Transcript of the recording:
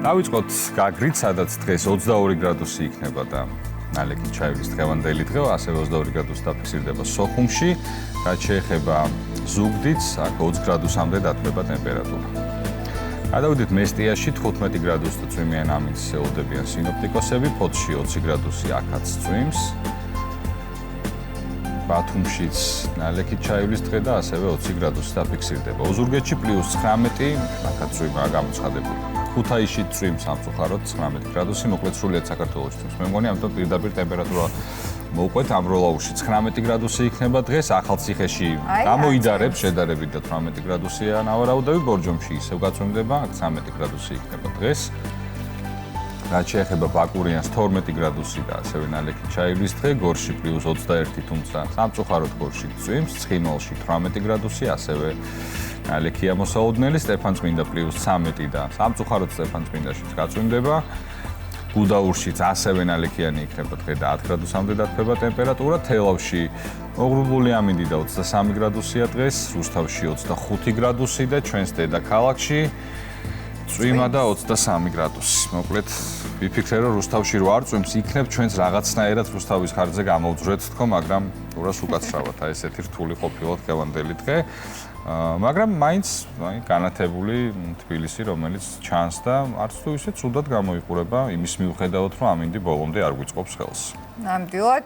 დავიწყოთ გაგრით, სადაც დღეს 22 გრადუსი იქნება და ნალექი ჩაივლის დღევანდელი დღე, ასევე 22 გრადუსი დაფიქსირდება სოხუმში. რაც შეეხება ზუგდიდს, აქ 20 გრადუსამდე დათბება ტემპერატურა. გადავიდეთ მესტიაში, 15 გრადუსზე წვიმიან ამინდს ელოდებიან სინოპტიკოსები, ფოთში 20 გრადუსი აქაც წვიმს. ბათუმშიც ნალექი ჩაივლის დღე და ასევე 20 გრადუსი დაფიქსირდება. ოზურგეთში +19, აქაც წვიმაა გამოცხადებული. ქუთაისში წვიმს სამწუხაროდ 19 გრადუსი, მოკლედ სრულიად საქართველოში წვიმს. მე მგონი ამიტომ პირდაპირ ტემპერატურა მოვყვეთ ამროლაურში 19 გრადუსი იქნება დღეს, ახალციხეში გამოიდარებს შედარებით და 18 გრადუსია ნავარაუდები, ბორჯომში ისევ გაწვიმდება, აქ 13 გრადუსი იქნება დღეს. რაც შეეხება ბაკურიანს 12 გრადუსი და ასევე ნალექი ჩაივლის დღე, გორში +21, თუმცა სამწუხაროდ გორში წვიმს, ცხინვალში 18 გრადუსი, ასევე ნალექია მოსაოდნელი, სტეფანწმინდა +13 და სამწუხაროდ სტეფანწმინდაშიც გაწვიმდება. გუდაურშიც ასევე ნალექიანი იქნება დღე და 10 გრადუსამდე დათბება ტემპერატურა. თელავში მოღრუბლული ამინდი და 23 გრადუსია დღეს, რუსთავში 25 გრადუსი და ჩვენს დედაქალაქში წვიმა და 23 გრადუსი. მოკლედ ვიფიქრე, რომ რუსთავში რო არ წვიმს, იქნებ ჩვენს რაღაცნაირად რუსთავის ხარჯზე გამოვძვრეთ თქო, მაგრამ ურას უკაცრავად, ესეთი რთული ყოფილა დღევანდელი დღე. მაგრამ მაინც განათებული თბილისი, რომელიც ჩანს და არც თუ ისე ცუდად გამოიყურება იმის მიუხედავად, რომ ამინდი ბოლომდე არ გვიწყობს ხელს. ნამდვილად